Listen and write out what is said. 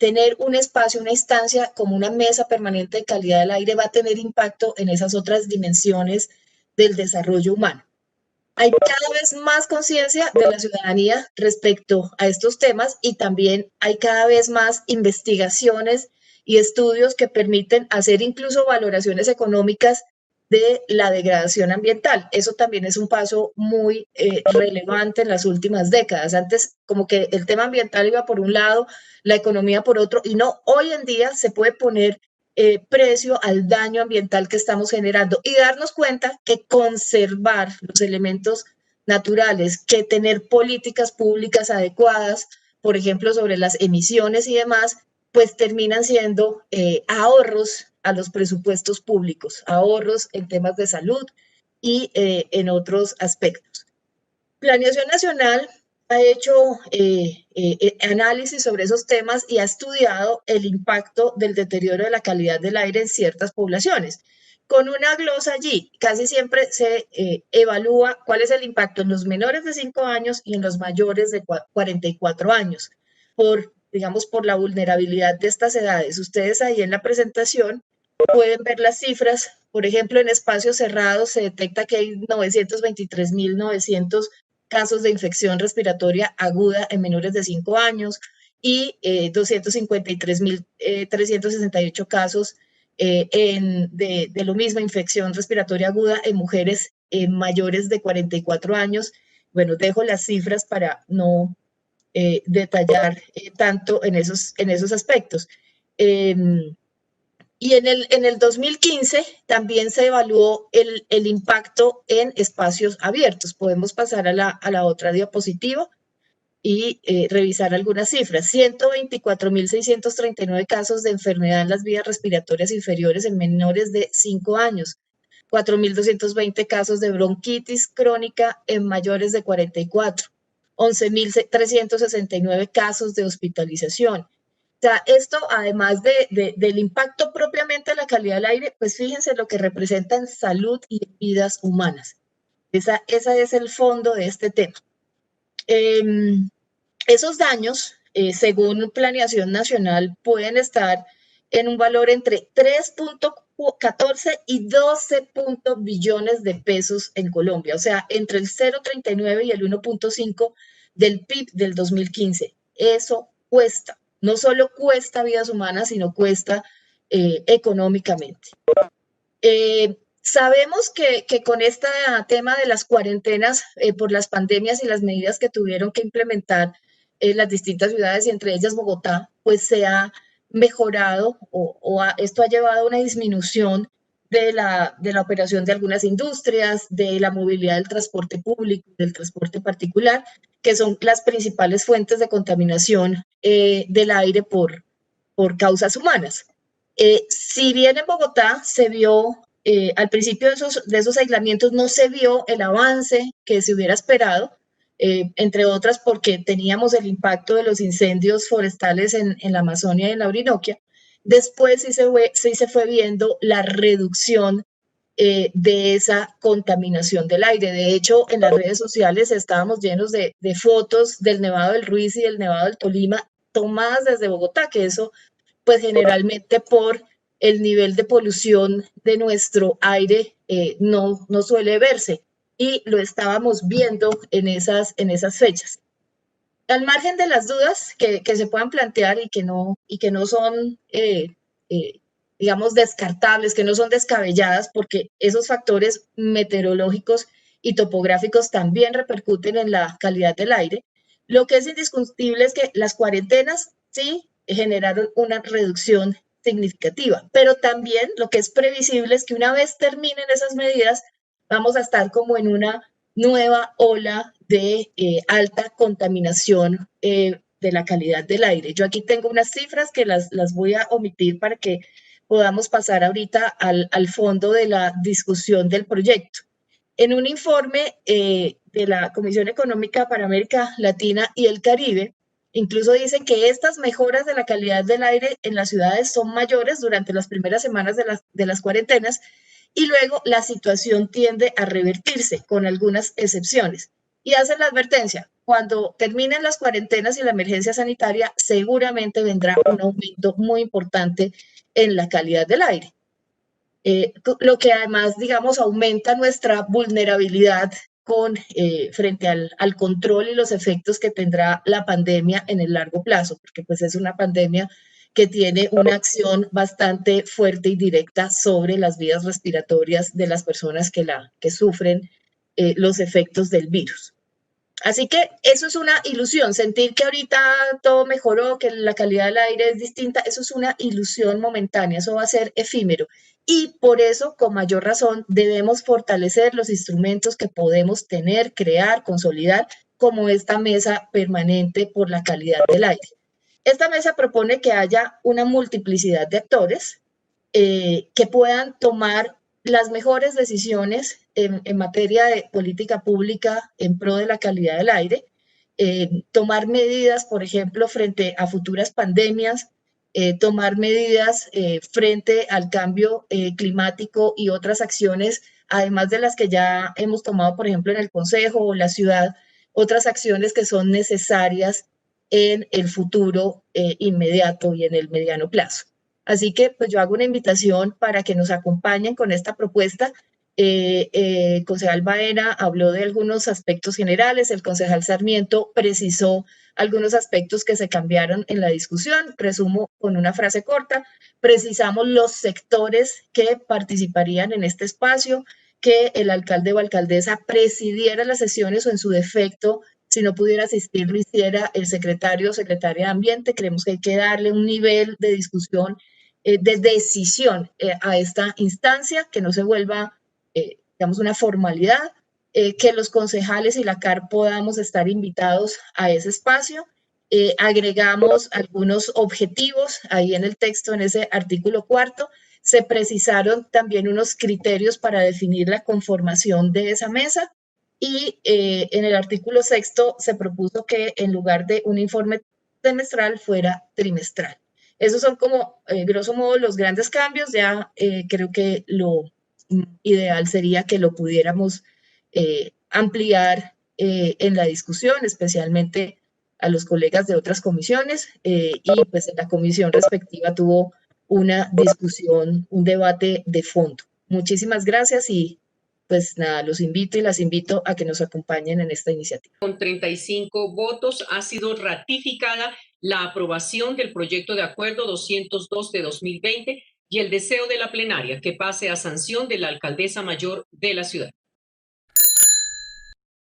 tener un espacio, una instancia como una mesa permanente de calidad del aire va a tener impacto en esas otras dimensiones del desarrollo humano. Hay cada vez más conciencia de la ciudadanía respecto a estos temas y también hay cada vez más investigaciones y estudios que permiten hacer incluso valoraciones económicas de la degradación ambiental. Eso también es un paso muy relevante en las últimas décadas. Antes como que el tema ambiental iba por un lado, la economía por otro, y no, hoy en día se puede poner precio al daño ambiental que estamos generando y darnos cuenta que conservar los elementos naturales, que tener políticas públicas adecuadas, por ejemplo, sobre las emisiones y demás, pues terminan siendo ahorros a los presupuestos públicos, ahorros en temas de salud y en otros aspectos. Planeación Nacional ha hecho análisis sobre esos temas y ha estudiado el impacto del deterioro de la calidad del aire en ciertas poblaciones. Con una glosa allí, casi siempre se evalúa cuál es el impacto en los menores de 5 años y en los mayores de 44 años, digamos, por la vulnerabilidad de estas edades. Ustedes ahí en la presentación pueden ver las cifras. Por ejemplo, en espacios cerrados se detecta que hay 923.900 casos de infección respiratoria aguda en menores de 5 años y 253.368 casos de lo mismo, infección respiratoria aguda en mujeres mayores de 44 años. Bueno, dejo las cifras para no detallar tanto en esos aspectos. Y en el 2015 también se evaluó el impacto en espacios abiertos. Podemos pasar a la otra diapositiva y revisar algunas cifras. 124.639 casos de enfermedad en las vías respiratorias inferiores en menores de 5 años. 4.220 casos de bronquitis crónica en mayores de 44. 11.369 casos de hospitalización. O sea, esto, además del impacto propiamente de la calidad del aire, pues fíjense lo que representa en salud y vidas humanas. Ese es el fondo de este tema. Esos daños, según Planeación Nacional, pueden estar en un valor entre 3.14 y 12 billones de pesos en Colombia, o sea, entre el 0.39 y el 1.5 del PIB del 2015. Eso cuesta. No solo cuesta vidas humanas, sino cuesta económicamente. Sabemos que con este tema de las cuarentenas por las pandemias y las medidas que tuvieron que implementar las distintas ciudades y entre ellas Bogotá, pues se ha mejorado esto ha llevado a una disminución de la operación de algunas industrias, de la movilidad del transporte público, del transporte particular, que son las principales fuentes de contaminación del aire por causas humanas. Si bien en Bogotá se vio, al principio de esos aislamientos no se vio el avance que se hubiera esperado, entre otras porque teníamos el impacto de los incendios forestales en la Amazonia y en la Orinoquia. Después sí se fue viendo la reducción de esa contaminación del aire. De hecho, en las redes sociales estábamos llenos de fotos del Nevado del Ruiz y del Nevado del Tolima tomadas desde Bogotá, que eso pues generalmente por el nivel de polución de nuestro aire no suele verse y lo estábamos viendo en esas fechas. Al margen de las dudas que se puedan plantear y que no son, digamos, descartables, que no son descabelladas, porque esos factores meteorológicos y topográficos también repercuten en la calidad del aire, lo que es indiscutible es que las cuarentenas sí generaron una reducción significativa, pero también lo que es previsible es que una vez terminen esas medidas, vamos a estar como en una nueva ola de alta contaminación de la calidad del aire. Yo aquí tengo unas cifras que las voy a omitir para que podamos pasar ahorita al fondo de la discusión del proyecto. En un informe de la Comisión Económica para América Latina y el Caribe, incluso dicen que estas mejoras de la calidad del aire en las ciudades son mayores durante las primeras semanas de las cuarentenas y luego la situación tiende a revertirse con algunas excepciones. Y hacen la advertencia, cuando terminen las cuarentenas y la emergencia sanitaria, seguramente vendrá un aumento muy importante en la calidad del aire. Lo que además, digamos, aumenta nuestra vulnerabilidad frente al control y los efectos que tendrá la pandemia en el largo plazo, porque pues es una pandemia que tiene una acción bastante fuerte y directa sobre las vías respiratorias de las personas que sufren los efectos del virus. Así que eso es una ilusión, sentir que ahorita todo mejoró, que la calidad del aire es distinta, eso es una ilusión momentánea, eso va a ser efímero. Y por eso, con mayor razón, debemos fortalecer los instrumentos que podemos tener, crear, consolidar, como esta mesa permanente por la calidad del aire. Esta mesa propone que haya una multiplicidad de actores que puedan tomar las mejores decisiones en materia de política pública en pro de la calidad del aire, tomar medidas, por ejemplo, frente a futuras pandemias, tomar medidas frente al cambio climático y otras acciones, además de las que ya hemos tomado, por ejemplo, en el Consejo o la ciudad, otras acciones que son necesarias en el futuro inmediato y en el mediano plazo. Así que pues yo hago una invitación para que nos acompañen con esta propuesta. Concejal Baena habló de algunos aspectos generales, el concejal Sarmiento precisó algunos aspectos que se cambiaron en la discusión. Resumo con una frase corta, precisamos los sectores que participarían en este espacio, que el alcalde o alcaldesa presidiera las sesiones o en su defecto si no pudiera asistir, lo hiciera el secretario o secretaria de Ambiente. Creemos que hay que darle un nivel de discusión, de decisión a esta instancia, que no se vuelva, digamos, una formalidad, que los concejales y la CAR podamos estar invitados a ese espacio. Agregamos algunos objetivos ahí en el texto, en ese artículo cuarto. Se precisaron también unos criterios para definir la conformación de esa mesa y en el artículo sexto se propuso que en lugar de un informe semestral fuera trimestral. Esos son como, grosso modo, los grandes cambios. Ya creo que lo ideal sería que lo pudiéramos ampliar en la discusión, especialmente a los colegas de otras comisiones, y pues en la comisión respectiva tuvo una discusión, un debate de fondo. Muchísimas gracias y pues nada, los invito y las invito a que nos acompañen en esta iniciativa. Con 35 votos ha sido ratificada la aprobación del proyecto de acuerdo 202 de 2020 y el deseo de la plenaria que pase a sanción de la alcaldesa mayor de la ciudad.